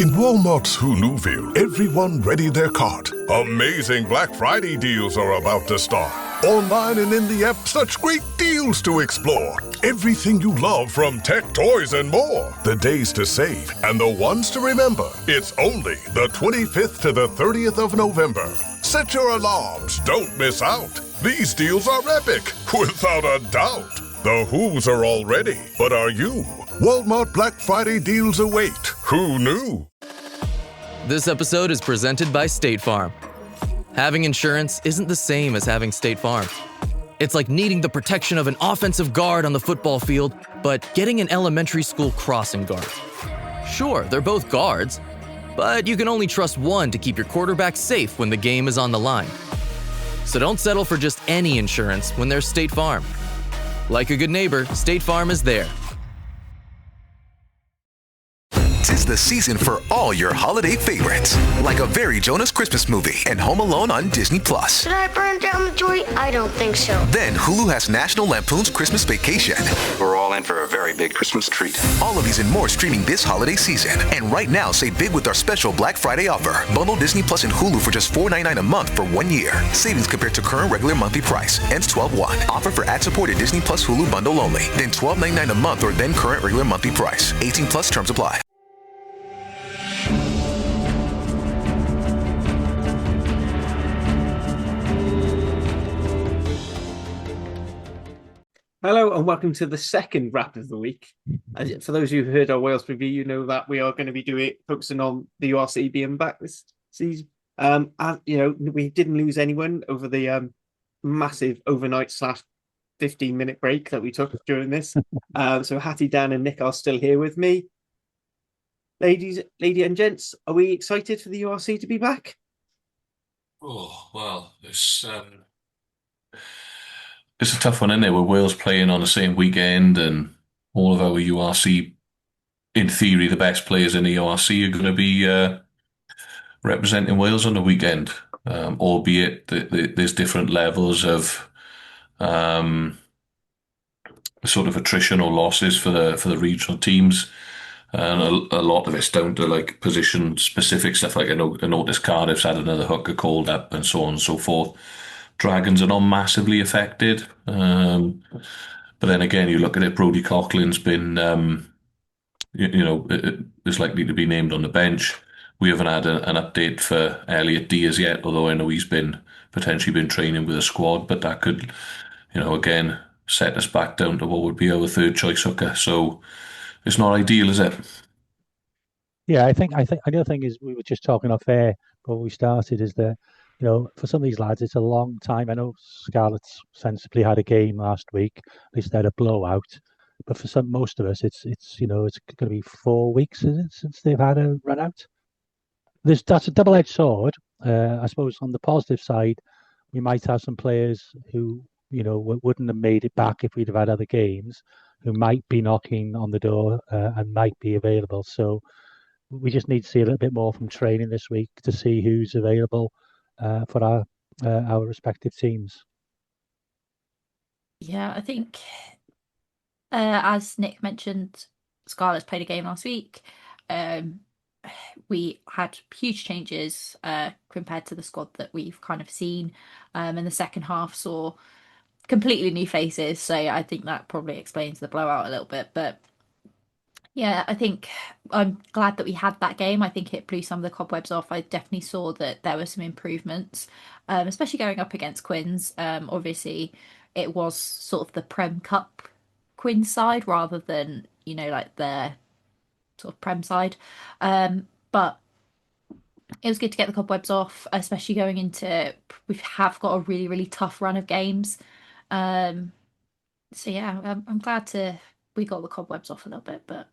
In Walmart's Hoonuville, everyone ready their cart. Amazing Black Friday deals are about to start. Online and in the app, such great deals to explore. Everything you love from tech, toys, and more. The days to save and the ones to remember. It's only the 25th to the 30th of November. Set your alarms. Don't miss out. These deals are epic, without a doubt. The Who's are all ready, but are you? Walmart Black Friday deals await. Who knew? This episode is presented by State Farm. Having insurance isn't the same as having State Farm. It's like needing the protection of an offensive guard on the football field, but getting an elementary school crossing guard. Sure, they're both guards, but you can only trust one to keep your quarterback safe when the game is on the line. So don't settle for just any insurance when there's State Farm. Like a good neighbor, State Farm is there. 'Tis the season for all your holiday favorites, like A Very Jonas Christmas Movie and Home Alone on Disney+. Should I burn down the joint? I don't think so. Then Hulu has National Lampoon's Christmas Vacation. We're all in for a very big Christmas treat. All of these and more streaming this holiday season. And right now, save big with our special Black Friday offer. Bundle Disney Plus and Hulu for just $4.99 a month for 1 year. Savings compared to current regular monthly price. Ends 12/1. Offer for ad-supported Disney Plus Hulu bundle only. Then $12.99 a month or then current regular monthly price. 18 plus terms apply. Hello and welcome to the second wrap of the week. For those of you who heard our Wales review, you know that we are going to be focusing on the URC being back this season. And we didn't lose anyone over the massive overnight / 15-minute break that we took during this. So Hattie, Dan, and Nick are still here with me. Lady and gents, are we excited for the URC to be back? Oh, well, it's a tough one, isn't it? With Wales playing on the same weekend and all of our URC, in theory, the best players in the URC are going to be representing Wales on the weekend, albeit there's different levels of sort of attrition or losses for the regional teams. And a lot of it's down to like position specific stuff. Like I noticed Cardiff's had another hooker called up and so on and so forth. Dragons are not massively affected. But then again, you look at it, Brodie Coughlin's been, is likely to be named on the bench. We haven't had an update for Elliot D as yet, although I know he's potentially been training with a squad, but that could, again, set us back down to what would be our third choice hooker. So it's not ideal, is it? Yeah, I think the other thing is we were just talking off air before we started is that, for some of these lads, it's a long time. I know Scarlets sensibly had a game last week, at least they had a blowout. But for most of us, it's going to be 4 weeks, is it, since they've had a run out. That's a double-edged sword. I suppose on the positive side, we might have some players who wouldn't have made it back if we'd have had other games, who might be knocking on the door and might be available. So we just need to see a little bit more from training this week to see who's available for our respective teams. Yeah, I think as Nick mentioned, Scarlett's played a game last week. We had huge changes compared to the squad that we've kind of seen. In the second half saw completely new faces, so I think that probably explains the blowout a little bit. But yeah, I think I'm glad that we had that game. I think it blew some of the cobwebs off. I definitely saw that there were some improvements, especially going up against Quins. Obviously, it was sort of the Prem Cup Quins side rather than, like their sort of Prem side. But it was good to get the cobwebs off, especially going into, we have got a really, really tough run of games. So yeah, I'm glad we got the cobwebs off a little bit, but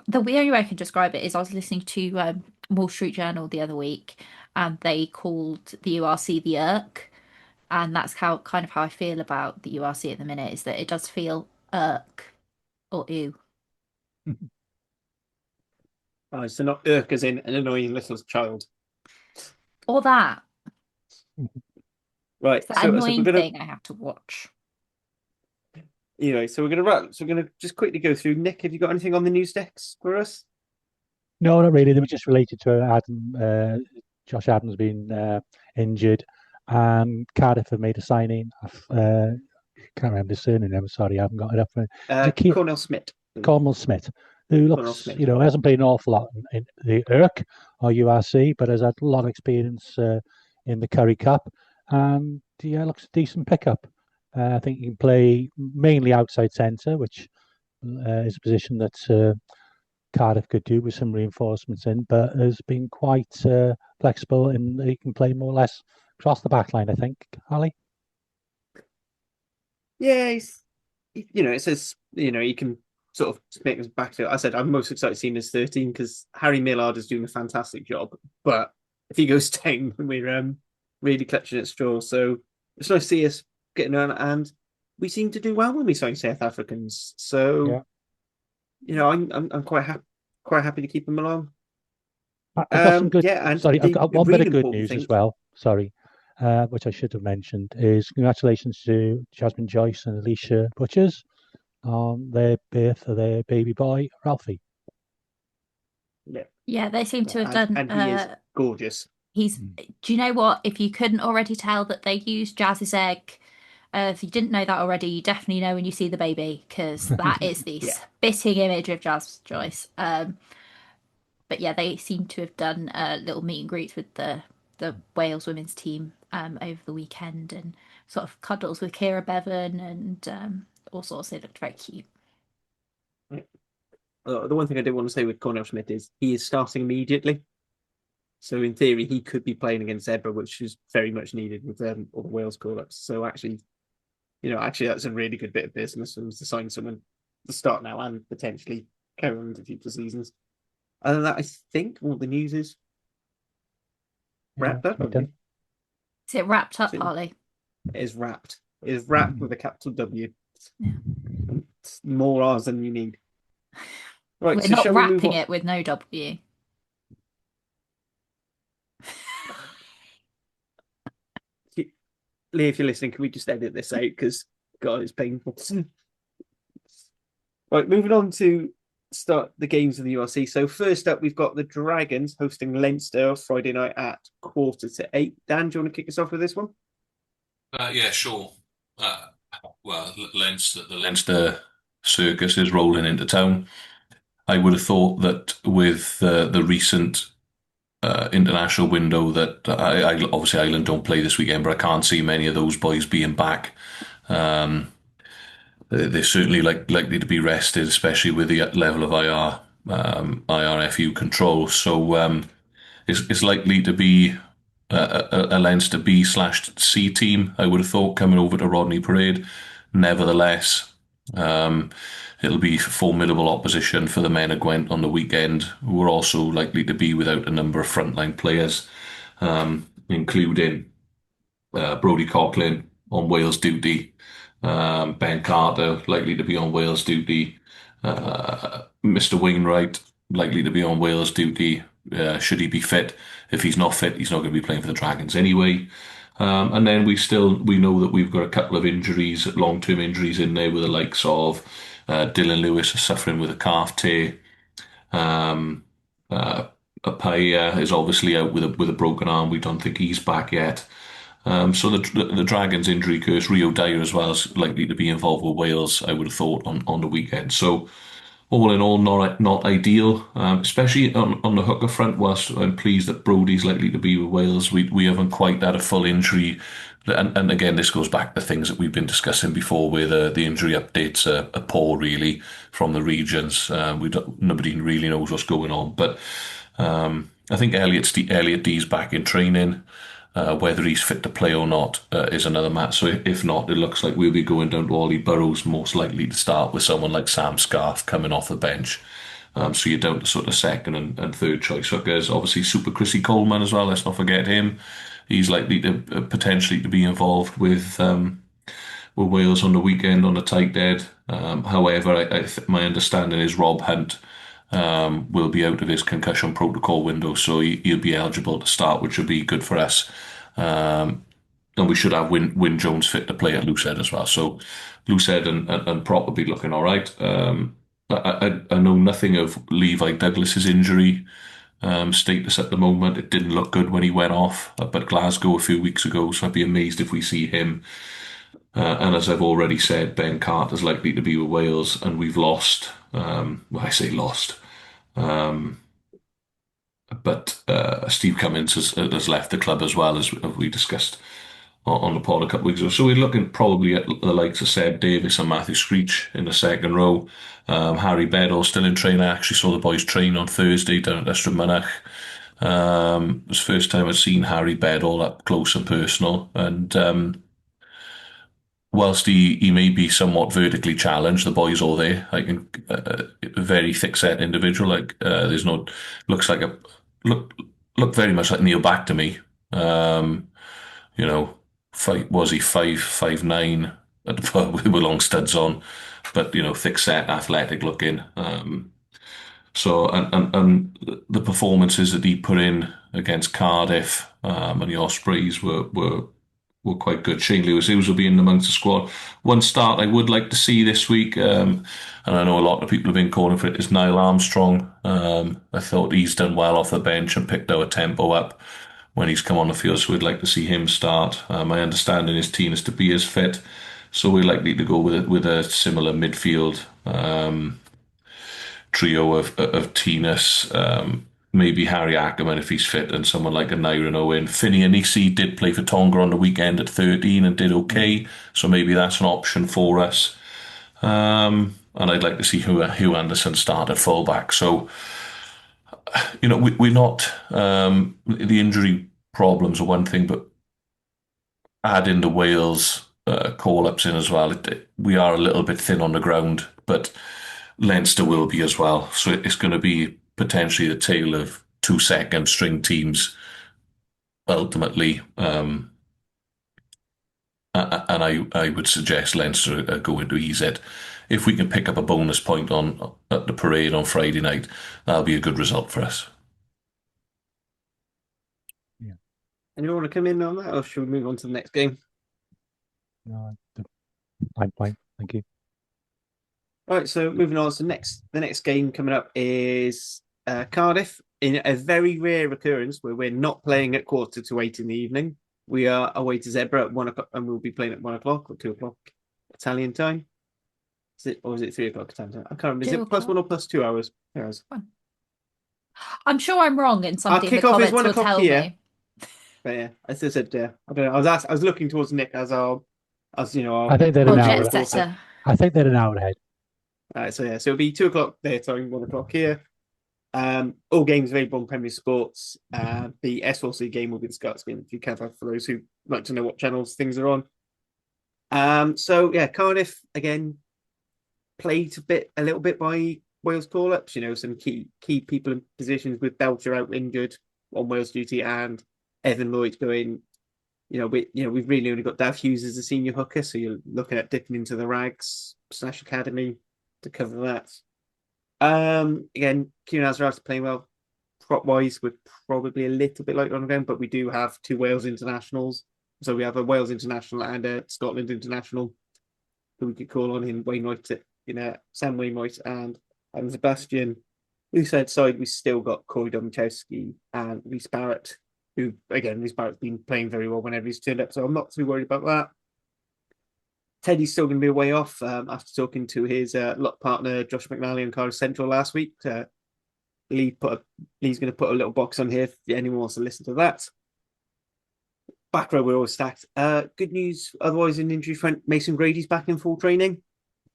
the only way I can describe it is I was listening to Wall Street Journal the other week, and they called the URC the Irk, and that's how I feel about the URC at the minute, is that it does feel irk or ew. Oh, so not irk as in an annoying little child. Or that. Right. It's that annoying thing I have to watch. Anyway, so we're going to just quickly go through. Nick, have you got anything on the news decks for us? No, not really. They were just related to Josh Adams being injured, and Cardiff have made a signing. Can't remember his surname. I'm sorry, I haven't got it up. Is it Cornell Smith. Cornell Smith, who Cornell looks, Smith. Hasn't played an awful lot in the URC or URC, but has had a lot of experience in the Curry Cup, and yeah, looks a decent pickup. I think he can play mainly outside centre, which is a position that Cardiff could do with some reinforcements in, but has been quite flexible and he can play more or less across the back line, I think, Ali. Yeah, it says, he can sort of make us back to it. I said I'm most excited to see him as 13 because Harry Millard is doing a fantastic job. But if he goes down, we're really clutching at straws. So it's nice to see us getting on, and we seem to do well when we sign South Africans. So I'm quite happy to keep him along. I've got some good. And sorry, I've got one bit of good news thing, as well. Sorry, which I should have mentioned is congratulations to Jasmine Joyce and Alicia Butchers on their birth of their baby boy Ralphie. Yeah, they seem to have done. And he is gorgeous. Do you know what? If you couldn't already tell that they used Jazz's egg, if you didn't know that already, you definitely know when you see the baby, because that is the spitting image of Jazz Joyce. But yeah, they seem to have done a little meet and greet with the Wales women's team over the weekend, and sort of cuddles with Kira Bevan and all sorts. They looked very cute. The one thing I did want to say with Cornell Smith is he is starting immediately. So in theory, he could be playing against Zebra, which is very much needed with all the Wales call-ups. So actually, that's a really good bit of business for them to sign someone to start now and potentially carry on into future seasons. Other than that, I think all the news is wrapped up. Is it wrapped up, Harley? It is wrapped. It is wrapped with a capital W. Yeah. It's more R's than you need. Right, we're not wrapping it with no W. Lee, if you're listening, can we just edit this out? Because, God, it's painful. Right, moving on to start the games of the URC. So first up, we've got the Dragons hosting Leinster Friday night at 7:45. Dan, do you want to kick us off with this one? Yeah, sure. Well, the Leinster circus is rolling into town. I would have thought that with the recent international window that I obviously Ireland don't play this weekend, but I can't see many of those boys being back. They're certainly likely to be rested, especially with the level of IRFU control. So it's likely to be a Leinster B/C team, I would have thought, coming over to Rodney Parade. Nevertheless, it'll be formidable opposition for the men of Gwent on the weekend. We're also likely to be without a number of frontline players, including Brodie Coughlin on Wales duty, Ben Carter likely to be on Wales duty, Mr. Wainwright likely to be on Wales duty, should he be fit. If he's not fit, he's not going to be playing for the Dragons anyway. And then we know that we've got a couple of injuries, long-term injuries in there with the likes of Dylan Lewis suffering with a calf tear. Apaya is obviously out with a broken arm. We don't think he's back yet. So the Dragons injury curse, Rio Dyer as well, is likely to be involved with Wales, I would have thought, on the weekend. So all in all, not ideal, especially on the hooker front. Whilst I'm pleased that Brodie's likely to be with Wales, we haven't quite had a full injury. And again, this goes back to things that we've been discussing before, where the injury updates are poor, really, from the regions. Nobody really knows what's going on. But I think Elliot D's back in training. Whether he's fit to play or not is another matter. So if not, it looks like we'll be going down to Ollie Burrows, most likely to start with someone like Sam Scarf coming off the bench. So you're down to sort of second and third choice hookers. Obviously, Super Chrissy Coleman as well. Let's not forget him. He's likely to potentially to be involved with Wales on the weekend on the tight dead. However, my understanding is Rob Hunt will be out of his concussion protocol window, so he'll be eligible to start, which will be good for us. And we should have Wyn Jones fit to play at Loosehead as well. So Loosehead and Prop will be looking all right. I know nothing of Levi Douglas's injury status at the moment. It didn't look good when he went off up at Glasgow a few weeks ago, so I'd be amazed if we see him. And as I've already said, Ben Carter's likely to be with Wales, and we've lost. Well, I say lost. But Steve Cummins has left the club as well, as we discussed on the pod a couple of weeks ago. So we're looking probably at the likes of Seb Davis and Matthew Screech in the second row. Harry Beddle still in training. I actually saw the boys train on Thursday down at Ystrad. It was the first time I'd seen Harry Beddle up close and personal. And whilst he may be somewhat vertically challenged, the boys all there. Like a very thick-set individual. Like there's no looks like a look very much like Neil Back to me. You know, was he 5'9" with long studs on, but thick set, athletic looking. So and the performances that he put in against Cardiff and the Ospreys were quite good. Shane Lewis will be in amongst the squad. One start I would like to see this week, and I know a lot of people have been calling for it, is Niall Armstrong. I thought he's done well off the bench and picked our tempo up when he's come on the field, so we'd like to see him start. My understanding is Tina's to be as fit, so we're likely to go with a similar midfield trio of Tinas, maybe Harry Ackerman if he's fit, and someone like a Nyron Owen. Finney Anisi did play for Tonga on the weekend at 13 and did okay, so maybe that's an option for us. And I'd like to see Hugh Anderson start at fullback. So, we're not, the injury problems are one thing, but add in the Wales call-ups in as well. We are a little bit thin on the ground, but Leinster will be as well. So it's going to be potentially the tale of 2 second string teams ultimately. And I would suggest Leinster go into EZ. If we can pick up a bonus point at the parade on Friday night, that'll be a good result for us. Yeah. Anyone want to come in on that, or should we move on to the next game? No, I'm fine. Thank you. All right, so moving on to the next game coming up is Cardiff, in a very rare occurrence where we're not playing at 7:45 in the evening. We are away to Zebra at 1 o'clock, and we'll be playing at 1 o'clock or 2 o'clock Italian time. Is it 3 o'clock Italian time? I can't remember. Is it +1 or +2 hours? 2 hours. I'm sure I'm wrong, and somebody in the Kickoff is comments 1 will o'clock tell here. me. But yeah, as I said, I don't know. I was looking towards Nick as I think they're an hour. Jet setter. I think they're an hour ahead. All right, so it'll be 2 o'clock their time, 1 o'clock here. All games available on Premier Sports. The S4C game will be the Scots game, if you can, for those who like to know what channels things are on. So yeah, Cardiff again played a little bit by Wales call-ups. Some key people in positions, with Belcher out injured on Wales duty and Evan Lloyd going. We've really only got Dav Hughes as a senior hooker, so you're looking at dipping into the Rags / Academy to cover that. Again, Kieran Azaraf's playing well. Prop wise, we're probably a little bit light on the ground, but we do have 2 Wales internationals. So we have a Wales international and a Scotland international who we could call on in Wainwright, Sam Wainwright and Sebastian. Loose side, we've still got Corey Domachowski and Rhys Barrett, who, again, Rhys Barrett's been playing very well whenever he's turned up, so I'm not too worried about that. Teddy's still going to be away off after talking to his lot partner, Josh McNally, on Cardiff Central last week. Lee's going to put a little box on here if anyone wants to listen to that. Back row, we're all stacked. Good news, otherwise, in injury front, Mason Grady's back in full training.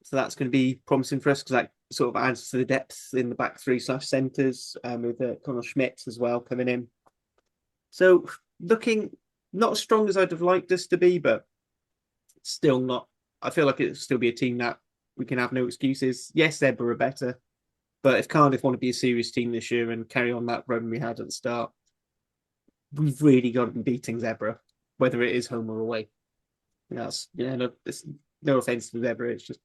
So that's going to be promising for us, because that sort of adds to the depth in the back 3 / centres, with Connor Schmidt as well coming in. So looking not as strong as I'd have liked us to be, but still not. I feel like it'll still be a team that we can have no excuses. Yes, Zebra are better, but if Cardiff want to be a serious team this year and carry on that run we had at the start, we've really got to be beating Zebra, whether it is home or away. No offense to Zebra. It's just,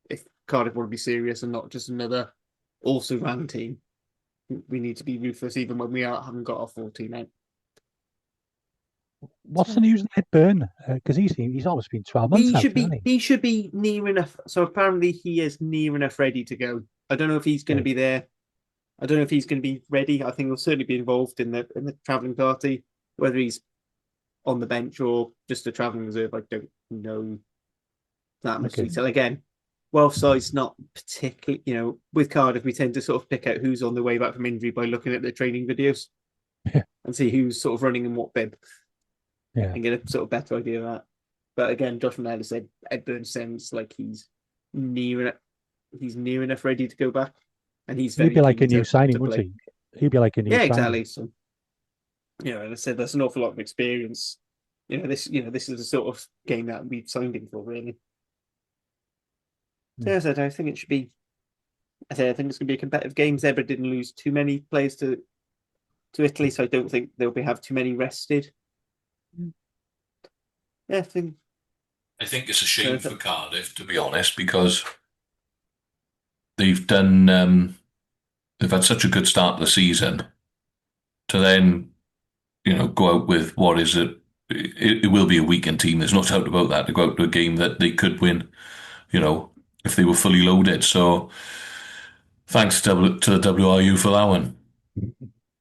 if Cardiff want to be serious and not just another also ran team, we need to be ruthless even when we haven't got our full team out. What's the news on Ed Byrne? Because he's almost been 12 months. He should be near enough. So apparently he is near enough ready to go. I don't know if he's going to be there. I don't know if he's going to be ready. I think he'll certainly be involved in the travelling party. Whether he's on the bench or just a travelling reserve, I don't know that much detail. Again, Welsh side's not particularly, with Cardiff, we tend to sort of pick out who's on the way back from injury by looking at their training videos and see who's sort of running in what bib and get a sort of better idea of that. But again, Josh Manella said Ed Burns sounds like he's near enough ready to go back. And he's very He'd be like a new signing, wouldn't he? He'd be like a new signing. Exactly. So, and I said that's an awful lot of experience. This is the sort of game that we've signed him for, really. So, as I said, I think it should be. I think it's going to be a competitive game. Zebra didn't lose too many players to Italy, so I don't think they'll have too many rested. Yeah, I think it's a shame for Cardiff, to be honest, because they've done. They've had such a good start to the season. To then, go out with what is it? It will be a weakened team. There's no doubt about that. To go out to a game that they could win, if they were fully loaded. So, thanks to the WRU for that one.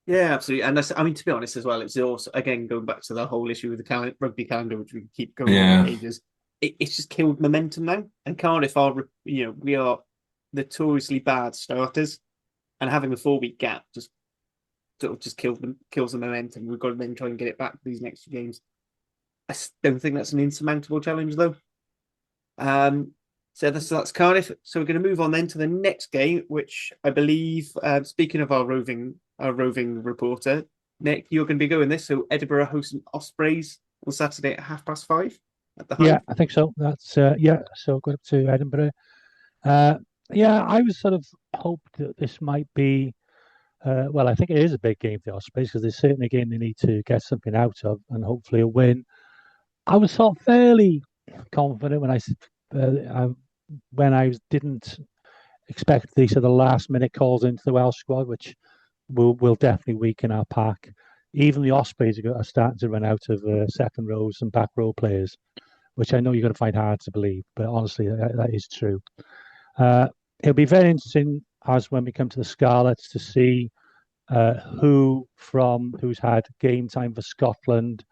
Yeah, absolutely. And to be honest as well, it's also, again, going back to the whole issue with the rugby calendar, which we keep going on for ages. It's just killed momentum now. And Cardiff are, we are notoriously bad starters. And having a 4-week gap just kills the momentum. We've got to then try and get it back for these next few games. I don't think that's an insurmountable challenge, though. So that's Cardiff. So we're going to move on then to the next game, which I believe, speaking of our roving reporter, Nick, you're going to be going this. So Edinburgh hosting Ospreys on Saturday at 5:30 at the Hive. Yeah, I think so. That's So go up to Edinburgh. I was sort of hoped that this might be. I think it is a big game for the Ospreys because there's certainly a game they need to get something out of and hopefully a win. I was sort of fairly confident when I didn't expect these sort of last minute calls into the Welsh squad, which will definitely weaken our pack. Even the Ospreys are starting to run out of second rows and back row players, which I know you're going to find hard to believe, but honestly, that is true. It'll be very interesting as when we come to the Scarlets to see who's had game time for Scotland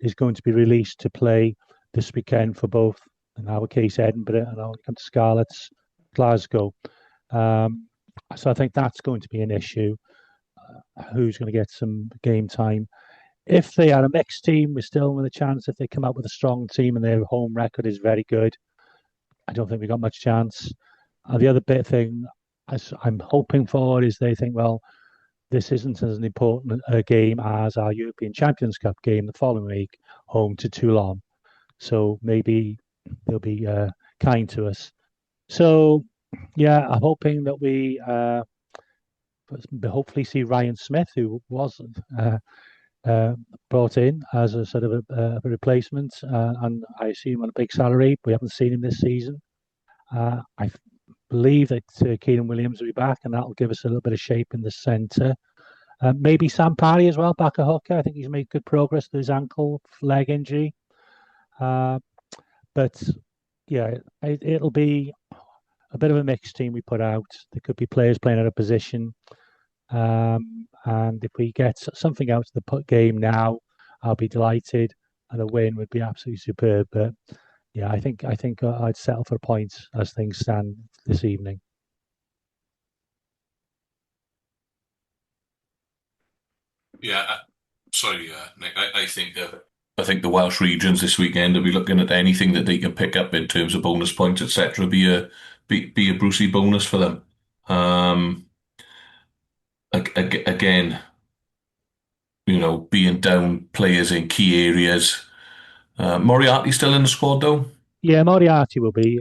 is going to be released to play this weekend for both, in our case, Edinburgh, and when we come to Scarlets, Glasgow. So I think that's going to be an issue. Who's going to get some game time? If they are a mixed team, we're still with a chance. If they come out with a strong team and their home record is very good, I don't think we've got much chance. The other bit thing I'm hoping for is they think, well, this isn't as important a game as our European Champions Cup game the following week, home to Toulon. So maybe they'll be kind to us. So, I'm hoping that we hopefully see Ryan Smith, who was brought in as a sort of a replacement, and I assume on a big salary. We haven't seen him this season. I believe that Keenan Williams will be back, and that'll give us a little bit of shape in the centre. Maybe Sam Parry as well, back a hooker. I think he's made good progress with his leg injury. But it'll be a bit of a mixed team we put out. There could be players playing out of position. And if we get something out of the game now, I'll be delighted, and a win would be absolutely superb. But I think I'd settle for points as things stand this evening. Yeah, sorry, Nick. I think the Welsh regions this weekend will be looking at anything that they can pick up in terms of bonus points, etc. Be a Brucey bonus for them. Again, being down players in key areas. Moriarty still in the squad though? Yeah, Moriarty will be.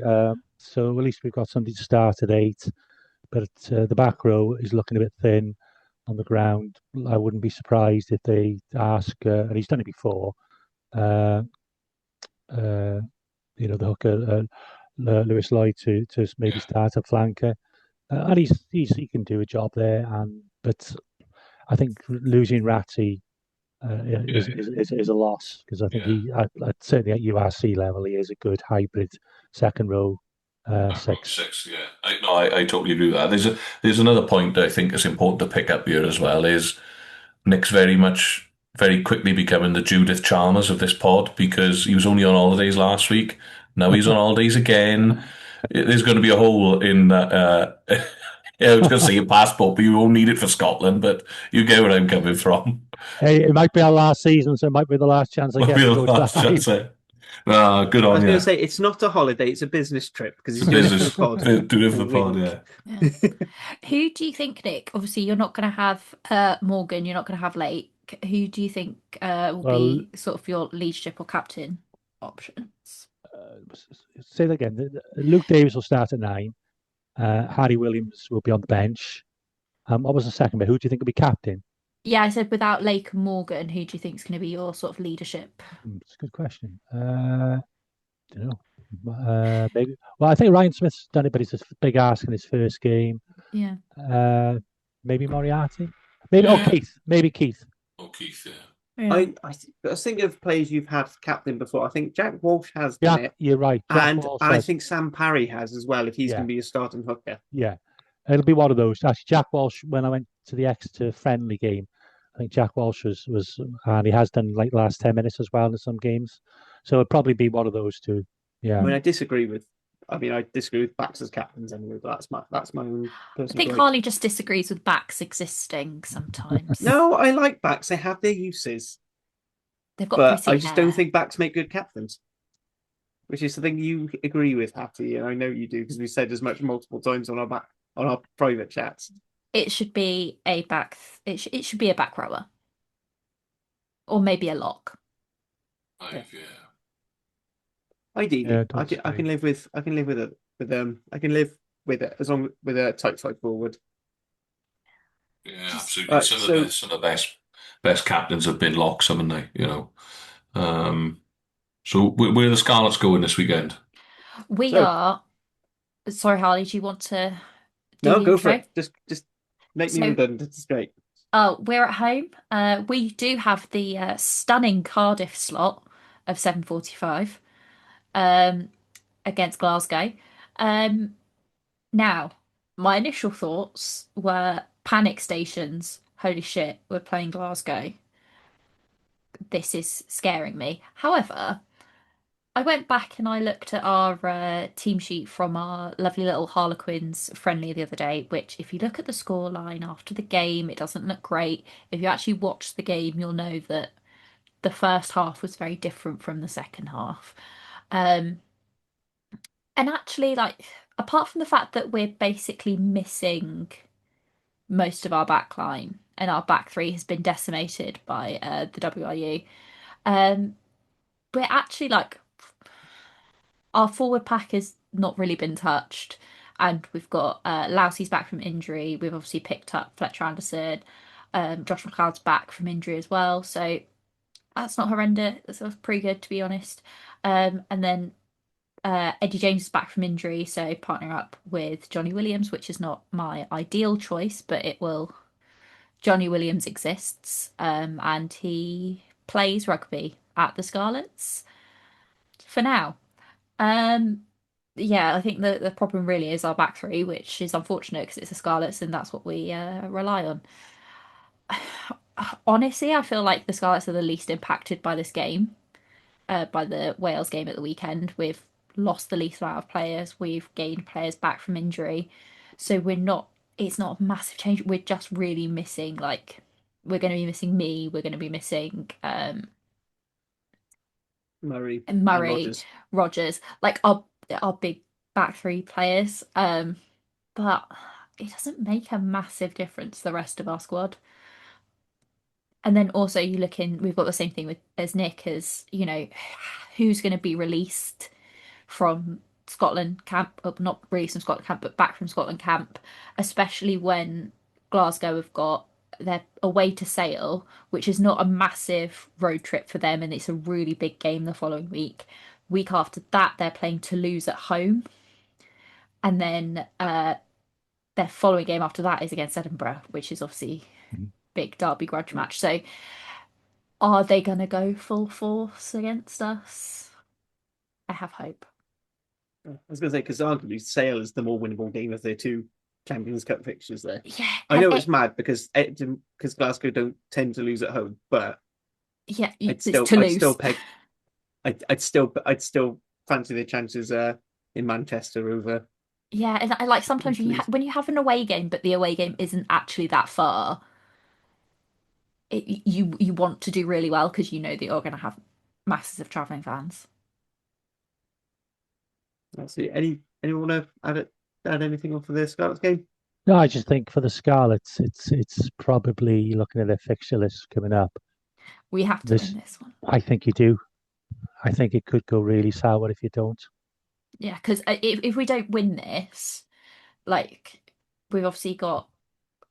So at least we've got somebody to start at 8. But the back row is looking a bit thin on the ground. I wouldn't be surprised if they ask, and he's done it before, the hooker, Lewis Lloyd, to maybe start a flanker. And he can do a job there. But I think losing Ratty is a loss, because I think he certainly at URC level he is a good hybrid second row six. Six, yeah. I totally agree with that. There's another point I think is important to pick up here as well is Nick's very quickly becoming the Judith Chalmers of this pod because he was only on holidays last week. Now he's on holidays again. There's going to be a hole in that. Yeah, I was going to say your passport, but you won't need it for Scotland. But you get where I'm coming from. Hey, it might be our last season, so it might be the last chance I Might get be to the go to last that. chance. Ah, good I on was you. going to say it's not a holiday; it's a business trip because It's a he's doing it for the business. pod. Do it for the pod, Wink. yeah. Yeah. Who do you think, Nick? Obviously, you're not going to have Morgan, you're not going to have Lake. Who do you think will Well, be sort of your leadership or captain options? say that again. Luke Davis will start at 9. Harry Williams will be on the bench. What was the second bit? Who do you think will be captain? Yeah, I said without Lake and Morgan, who do you think is going to be your sort of leadership? It's a good question. Don't know. Maybe. Well, I think Ryan Smith's done it, but it's a big ask in his first game. Yeah. Maybe Moriarty. Maybe Yeah. Keith. Maybe Keith. Oh, Keith, yeah. Yeah. I was thinking of players you've had captain before. I think Jack Walsh has done it, You're right. Jack and Walsh I has. think Sam Parry has as well if he's Yeah. going to be a starting hooker. Yeah, it'll be one of those. Actually, Jack Walsh. When I went to the Exeter friendly game, I think Jack Walsh was, and he has done like last 10 minutes as well in some games. So it'll probably be one of those two. Yeah. I mean, I disagree with backs as captains anyway, but that's my own I personal. think gripe. Harley just disagrees with backs existing sometimes. No, I like backs. They have their uses, They've got but pretty I just hair. don't think backs make good captains. Which is the thing you agree with, Hattie, and I know you do because we said as much multiple times on our private chats. It should be a back. It should be a back rower, or maybe a lock. Yeah. Ideally, Yeah, I can live with I can live with it I can live with it as long with a tight side forward. Yeah, absolutely. Some of the best captains have been locks, haven't they? You know. So where are the Scarlets going this weekend? We are. Sorry, Harley. Do you want to do No, the go intro? for it. Just make me redundant. It's great. Oh, we're at home. We do have the stunning Cardiff slot of 7:45 against Glasgow. Now, my initial thoughts were panic stations. Holy shit, we're playing Glasgow. This is scaring me. However, I went back and I looked at our team sheet from our lovely little Harlequins friendly the other day, which, if you look at the scoreline after the game, it doesn't look great. If you actually watch the game, you'll know that the first half was very different from the second half. And actually, like, apart from the fact that we're basically missing most of our back line and our back three has been decimated by the WRU, we're actually like our forward pack has not really been touched, and we've got Lousey's back from injury. We've obviously picked up Fletcher Anderson. Josh McLeod's back from injury as well, so that's not horrendous. That's pretty good, to be honest. And then Eddie James is back from injury, so partner up with Johnny Williams, which is not my ideal choice, but it will. Johnny Williams exists, and he plays rugby at the Scarlets for now. Yeah, I think the problem really is our back three, which is unfortunate because it's the Scarlets and that's what we rely on. Honestly, I feel like the Scarlets are the least impacted by this game, by the Wales game at the weekend. We've lost the least amount of players. We've gained players back from injury. So it's not a massive change. We're just really missing, like, we're going to be missing me. We're going to be missing Murray and Rogers, like our big back three players. But it doesn't make a massive difference to the rest of our squad. And then also you look in, we've got the same thing with as Nick as, who's going to be released from Scotland camp, not released from Scotland camp, but back from Scotland camp, especially when Glasgow have got their away to Sale, which is not a massive road trip for them, and it's a really big game the following week. Week after that, they're playing Toulouse at home, and then their following game after that is against Edinburgh, which is obviously big derby grudge match. So, are they going to go full force against us? I have hope. I was going to say, because arguably Sale is the more winnable game of their two Champions Cup fixtures there. Yeah, I know it's mad because Glasgow don't tend to lose at home, but yeah, I'd it's still Toulouse. peg. I'd still fancy their chances in Manchester over. Yeah, and I like sometimes when you have an away game, but the away game isn't actually that far, you want to do really well because you know that you're going to have masses of traveling fans. Let's see. Anyone want to add anything on for the Scarlets game? No, I just think for the Scarlets, it's probably looking at their fixture list coming up. We have to win this one. I think you do. I think it could go really sour if you don't. Yeah, because if we don't win this, like we've obviously got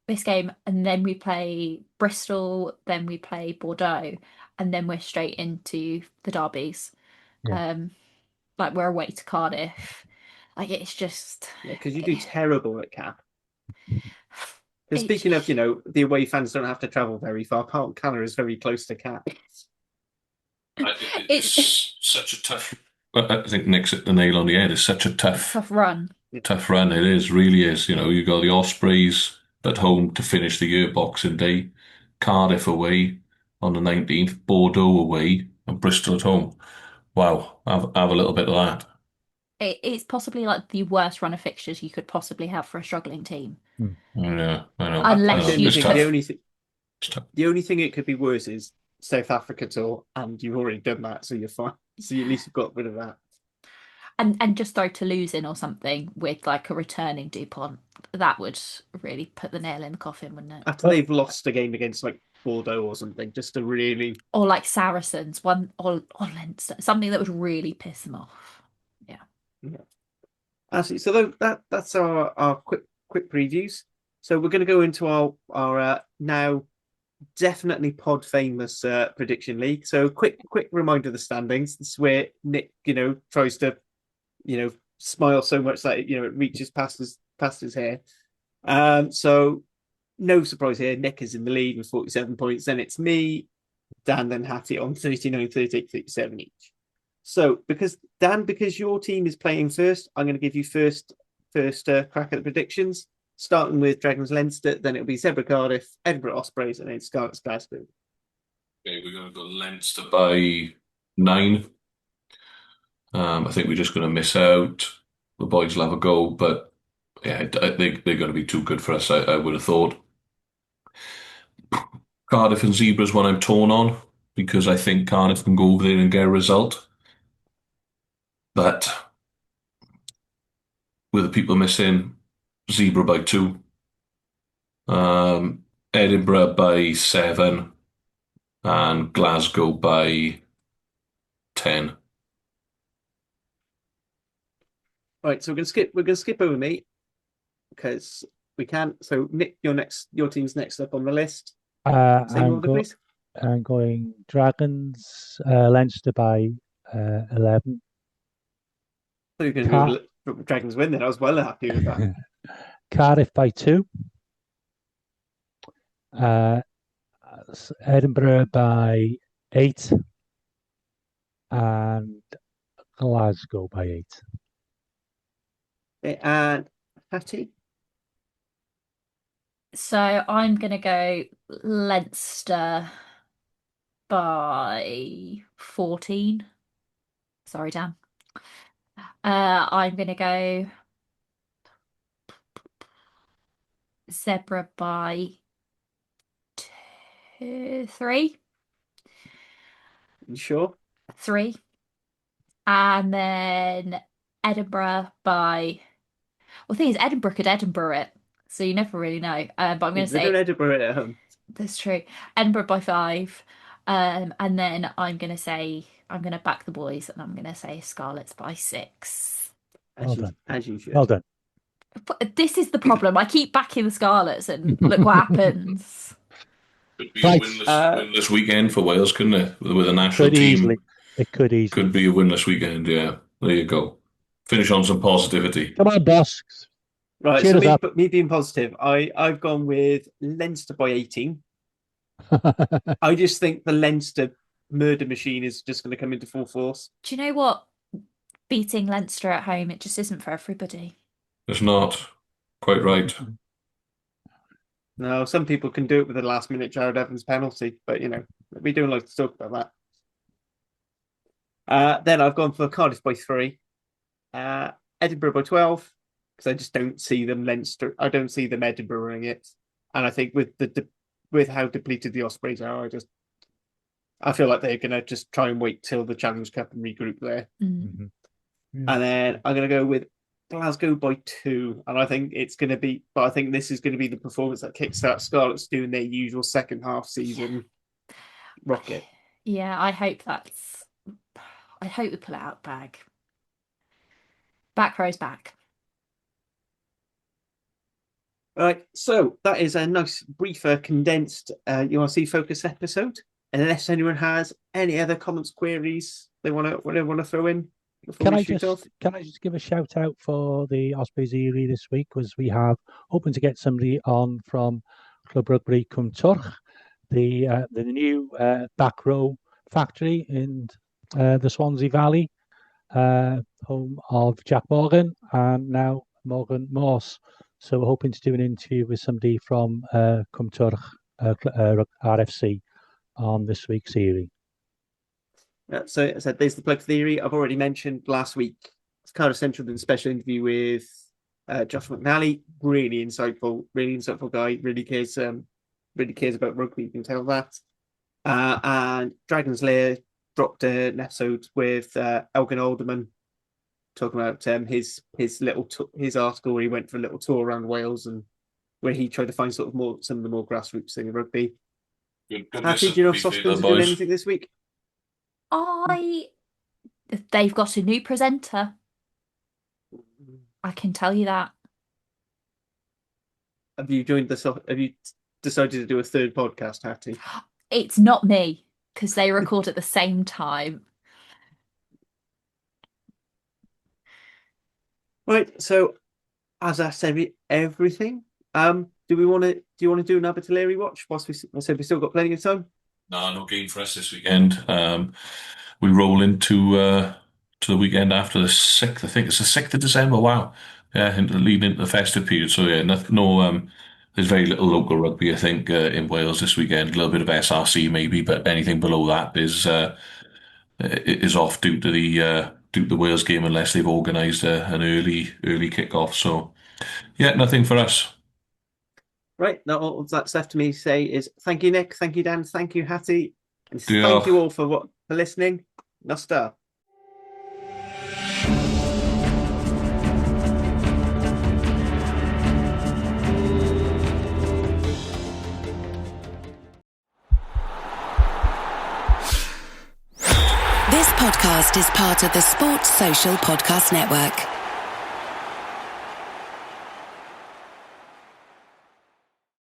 this game, and then we play Bristol, then we play Bordeaux, and then we're straight into the derbies. Yeah. Like we're away to Cardiff. Like it's just because you do terrible at Cap. Because speaking of, the away fans don't have to travel very far. Park Canner is very close to Cap. It's such a tough. I think Nick's hit the nail on the head. It's such a tough run. Tough run. It is, really is. You got the Ospreys at home to finish the year Boxing Day, Cardiff away on the 19th, Bordeaux away, and Bristol at home. Wow, have a little bit of that. It's possibly like the worst run of fixtures you could possibly have for a struggling team. I know. Unless you the only thing it could be worse is South Africa tour, and you've already done that, so you're fine. So at least you've got rid of that. And just throw Toulouse in or something with like a returning Dupont. That would really put the nail in the coffin, wouldn't it? After they've lost a game against like Bordeaux or something, just to really, or like Saracens, one or Leinster, something that would really piss them off. Yeah. Actually, so that's our quick previews. So we're going to go into our now definitely pod famous prediction league. So quick reminder of the standings. This is where Nick, tries to, smile so much that it reaches past his hair. So no surprise here. Nick is in the lead with 47 points. Then it's me, Dan, then Hattie on 39, 38, 37 each. So because your team is playing first, I'm going to give you first crack at the predictions. Starting with Dragons Leinster, then it'll be Zebra Cardiff, Edinburgh Ospreys, and then Scarlets Glasgow. Okay, we're going to go Leinster by 9. I think we're just going to miss out. The boys will have a go, but yeah, they're going to be too good for us, I would have thought. Cardiff and Zebras one I'm torn on, because I think Cardiff can go over there and get a result. But with the people missing, Zebra by 2. Edinburgh by 7. And Glasgow by 10. Right, so we're gonna skip over me because we can't. So Nick, your team's next up on the list. Same order, please. I'm going Dragons, Leinster by 11. So you're going to go Dragons win then. I was well happy with that. Cardiff by 2. Edinburgh by 8. And Glasgow by 8. Okay, and Hattie? So I'm going to go Leinster by 14. Sorry, Dan. I'm going to go Zebra by 3. You sure? 3. And then Edinburgh by... Well, the thing is, Edinburgh could Edinburgh it, so you never really know. But I'm going to say... Edinburgh at home. That's true. Edinburgh by 5. And then I'm going to say... I'm going to back the boys, and I'm going to say Scarlets by 6. As you should. Well done. But this is the problem. I keep backing the Scarlets, and look what happens. Could be a winless weekend for Wales, couldn't it? With a national team. It could easily. Could be a winless weekend, yeah. There you go. Finish on some positivity. Come on, boss. Right, cheer so me being positive, I've gone with Leinster by 18. I just think the Leinster murder machine is just going to come into full force. Do you know what? beating Leinster at home, it just isn't for everybody. It's not quite right. No, some people can do it with the last minute Jared Evans penalty, but we don't like to talk about that. Then I've gone for Cardiff by 3, Edinburgh by 12, because I just don't see them Leinster. I don't see them Edinburghing it, and I think with with how depleted the Ospreys are, I feel like they're gonna just try and wait till the Challenge Cup and regroup there. Mm. And then I'm gonna go with Glasgow by 2, and I think it's going to be, but I think this is going to be the performance that kickstarts Scarlets doing their usual second half season rocket. Yeah, I hope we pull it out bag. Back row's back. All right, so that is a nice, briefer, condensed URC focus episode. Unless anyone has any other comments, queries they want to throw in. Can I just give a shout out for the Ospreys Erie this week? Was we have hoping to get somebody on from Club Rugby Cwmtorch, the new back row factory in the Swansea Valley, home of Jack Morgan and now Morgan Morse. So we're hoping to do an interview with somebody from Cwmtorch RFC on this week's Erie. So I said, there's the plug for theory. I've already mentioned last week. It's Cardiff Central did a special interview with Josh McNally. Really insightful guy. Really cares about rugby. You can tell that. And Dragon's Lair dropped an episode with Elgin Alderman talking about his article where he went for a little tour around Wales and where he tried to find some of the more grassroots thing in rugby. Hattie, do you know if Saucepans are doing anything this week? They've got a new presenter. I can tell you that. Have you decided to do a third podcast, Hattie? It's not me, because they record at the same time. Right, so as I said, everything. Do you want to do an Abertillery watch? Whilst I said we still got plenty of time. No game for us this weekend. We roll into to the weekend after the 6th. I think it's the 6th of December. Wow. Yeah, leading into the festive period. So yeah, there's very little local rugby, I think, in Wales this weekend. A little bit of SRC maybe, but anything below that is off due to the Wales game unless they've organised an early kick-off. So yeah, nothing for us. Right, now all that's left to me to say is thank you, Nick, thank you, Dan, thank you, Hattie, and thank you all for listening. Nasta. This podcast is part of the Sports Social Podcast Network.